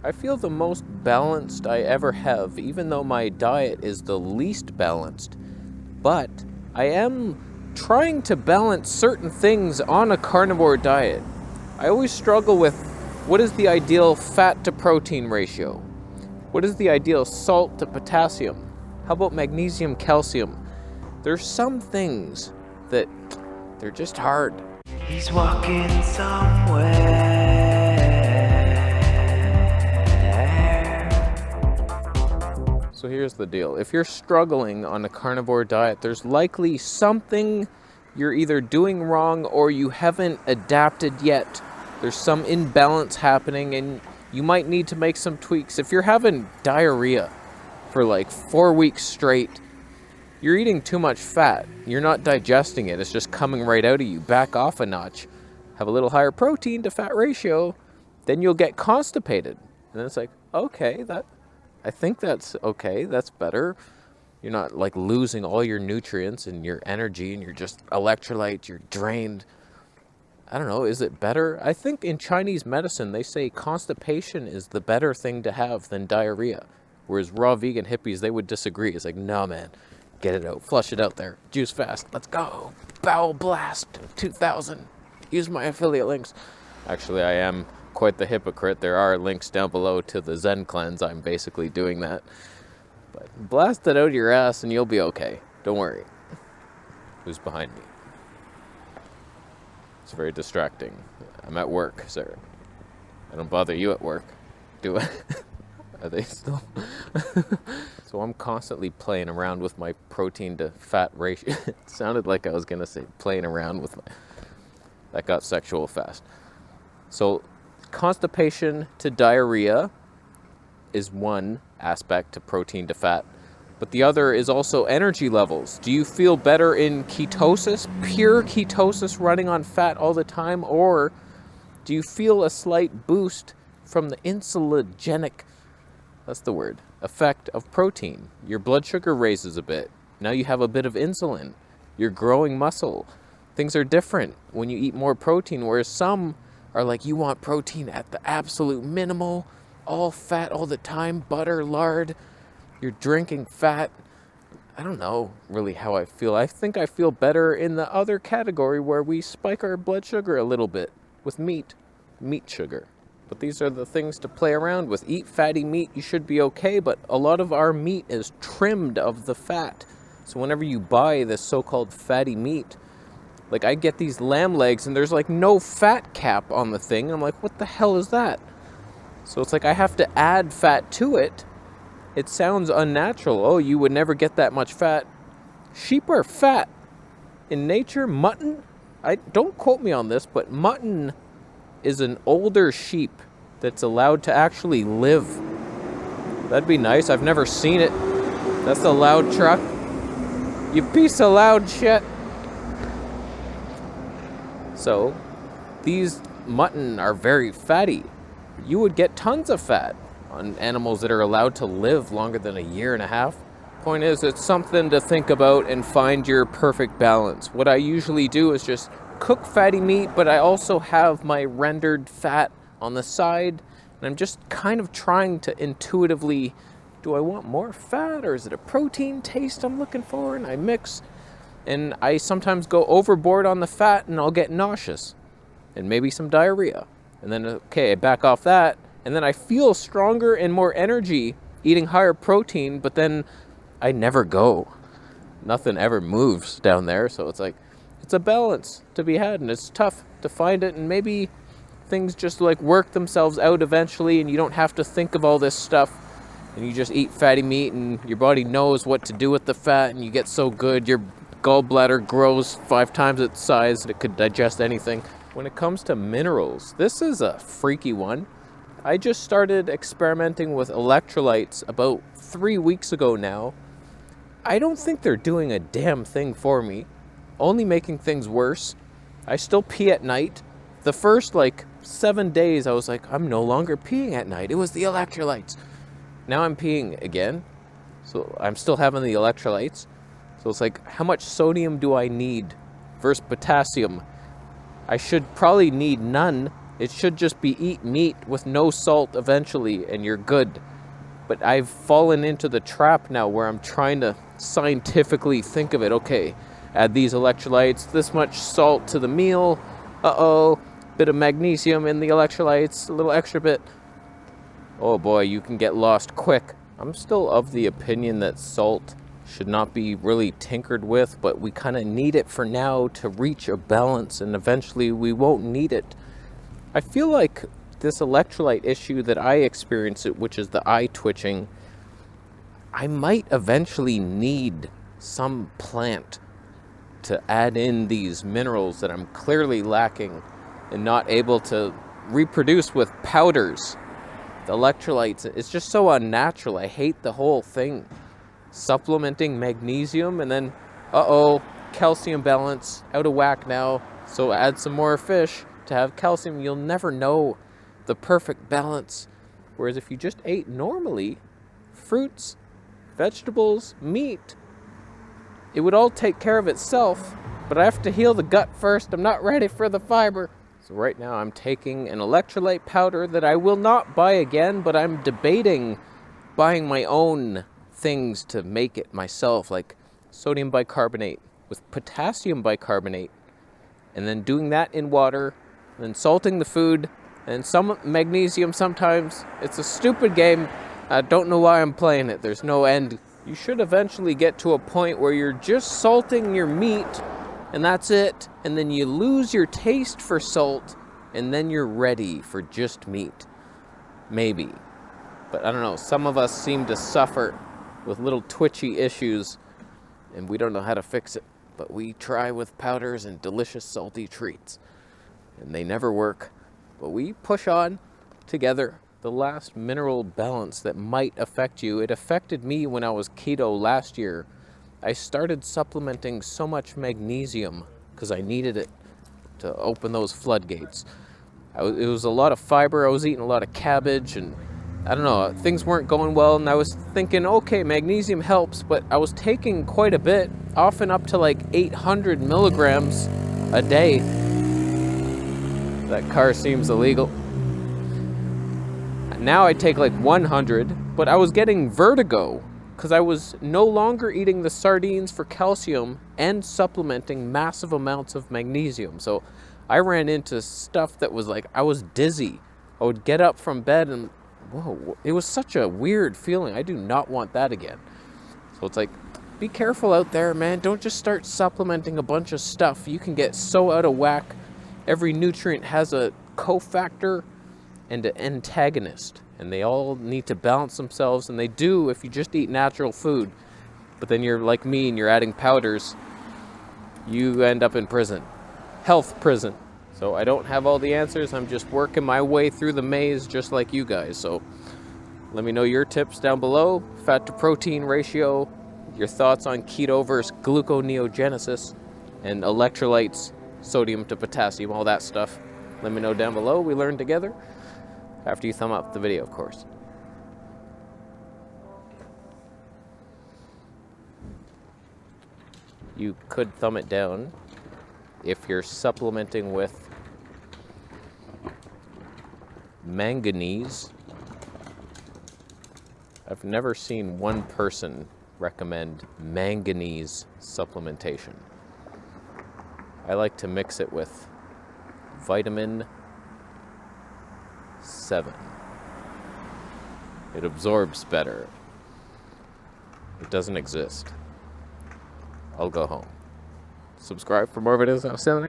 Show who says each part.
Speaker 1: I feel the most balanced I ever have, even though my diet is the least balanced. But I am trying to balance certain things on a carnivore diet. I always struggle with what is the ideal fat to protein ratio? What is the ideal salt to potassium? How about magnesium, calcium? There's some things that they're just hard.
Speaker 2: He's walking somewhere.
Speaker 1: So here's the deal. If you're struggling on a carnivore diet, there's likely something you're either doing wrong or you haven't adapted yet. There's some imbalance happening and you might need to make some tweaks. If you're having diarrhea for like 4 weeks straight, you're eating too much fat. You're not digesting it. It's just coming right out of you. Back off a notch. Have a little higher protein to fat ratio. Then you'll get constipated. And then it's like, okay, I think that's okay. That's better. You're not like losing all your nutrients and your energy and you're just electrolytes. You're drained. I don't know. Is it better? I think in Chinese medicine, they say constipation is the better thing to have than diarrhea. Whereas raw vegan hippies, they would disagree. It's like, no, man. Get it out. Flush it out there. Juice fast. Let's go. Bowel blast 2000. Use my affiliate links. Actually, I am quite the hypocrite. There are links down below to the Zen cleanse. I'm basically doing that. But blast it out your ass and you'll be okay. Don't worry. Who's behind me? It's very distracting. I'm at work, sir. I don't bother you at work, do I? Are they still? So I'm constantly playing around with my protein to fat ratio. It sounded like I was going to say playing around with my... That got sexual fast. So constipation to diarrhea is one aspect to protein to fat. But the other is also energy levels. Do you feel better in ketosis, pure ketosis running on fat all the time? Or do you feel a slight boost from the insulinogenic, that's the word, effect of protein? Your blood sugar raises a bit. Now you have a bit of insulin. You're growing muscle. Things are different when you eat more protein, whereas some are like, you want protein at the absolute minimal, all fat all the time, butter, lard. You're drinking fat. I don't know really how I feel. I think I feel better in the other category where we spike our blood sugar a little bit with meat sugar. But these are the things to play around with. Eat fatty meat, you should be okay, but a lot of our meat is trimmed of the fat. So whenever you buy this so-called fatty meat, like I get these lamb legs and there's like no fat cap on the thing. I'm like, what the hell is that? So it's like I have to add fat to it. It sounds unnatural. Oh, you would never get that much fat. Sheep are fat. In nature, mutton, don't quote me on this, but mutton is an older sheep that's allowed to actually live. That'd be nice. I've never seen it. That's a loud truck. You piece of loud shit. So, these mutton are very fatty. You would get tons of fat on animals that are allowed to live longer than a year and a half. Point is, it's something to think about and find your perfect balance. What I usually do is just cook fatty meat, but I also have my rendered fat on the side. And I'm just kind of trying to intuitively, do I want more fat or is it a protein taste I'm looking for? And I mix. And I sometimes go overboard on the fat and I'll get nauseous and maybe some diarrhea. And then, okay, I back off that. And then I feel stronger and more energy eating higher protein, but then I never go. Nothing ever moves down there. So it's like, it's a balance to be had and it's tough to find it. And maybe things just like work themselves out eventually and you don't have to think of all this stuff. And you just eat fatty meat and your body knows what to do with the fat and you get so good. Your gallbladder grows 5 times its size and it could digest anything. When it comes to minerals, this is a freaky one. I just started experimenting with electrolytes about 3 weeks ago now. I don't think they're doing a damn thing for me, only making things worse. I still pee at night. The first 7 days I was like, I'm no longer peeing at night. It was the electrolytes. Now I'm peeing again. So I'm still having the electrolytes. So it's like, how much sodium do I need versus potassium? I should probably need none It should just be eat meat with no salt eventually and you're good. But I've fallen into the trap now where I'm trying to scientifically think of it. Okay, add these electrolytes, this much salt to the meal. Uh-oh, bit of magnesium in the electrolytes, a little extra bit. Oh boy, you can get lost quick. I'm still of the opinion that salt should not be really tinkered with, but we kind of need it for now to reach a balance, and eventually we won't need it. I feel like this electrolyte issue that I experience, which is the eye twitching, I might eventually need some plant to add in these minerals that I'm clearly lacking and not able to reproduce with powders. The electrolytes, it's just so unnatural. I hate the whole thing. Supplementing magnesium and then, calcium balance out of whack now. So add some more fish to have calcium. You'll never know the perfect balance. Whereas if you just ate normally, fruits, vegetables, meat, it would all take care of itself. But I have to heal the gut first. I'm not ready for the fiber. So right now I'm taking an electrolyte powder that I will not buy again, but I'm debating buying my own things to make it myself, like sodium bicarbonate with potassium bicarbonate, and then doing that in water, and then salting the food, and some magnesium sometimes. It's a stupid game. I don't know why I'm playing it. There's no end. You should eventually get to a point where you're just salting your meat, and that's it. And then you lose your taste for salt, and then you're ready for just meat. Maybe. But I don't know. Some of us seem to suffer with little twitchy issues, and we don't know how to fix it. But we try with powders and delicious salty treats. And they never work. But we push on together. The last mineral balance that might affect you, it affected me when I was keto last year. I started supplementing so much magnesium because I needed it to open those floodgates. It was a lot of fiber. I was eating a lot of cabbage, and I don't know, things weren't going well, and I was thinking, okay, magnesium helps, but I was taking quite a bit, often up to like 800 milligrams a day. That car seems illegal. Now I take like 100, but I was getting vertigo because I was no longer eating the sardines for calcium and supplementing massive amounts of magnesium. So I ran into stuff that was like, I was dizzy. I would get up from bed and, whoa, it was such a weird feeling. I do not want that again. So it's like, be careful out there, man. Don't just start supplementing a bunch of stuff. You can get so out of whack. Every nutrient has a cofactor and an antagonist, and they all need to balance themselves, and they do if you just eat natural food. But then you're like me and you're adding powders, you end up in prison. Health prison. So I don't have all the answers. I'm just working my way through the maze just like you guys. So let me know your tips down below. Fat to protein ratio, your thoughts on keto versus gluconeogenesis, and electrolytes, sodium to potassium, all that stuff. Let me know down below. We learn together. After you thumb up the video, of course. You could thumb it down if you're supplementing with manganese. I've never seen one person recommend manganese supplementation. I like to mix it with vitamin 7. It absorbs better. It doesn't exist. I'll go home. Subscribe for more videos. I'll send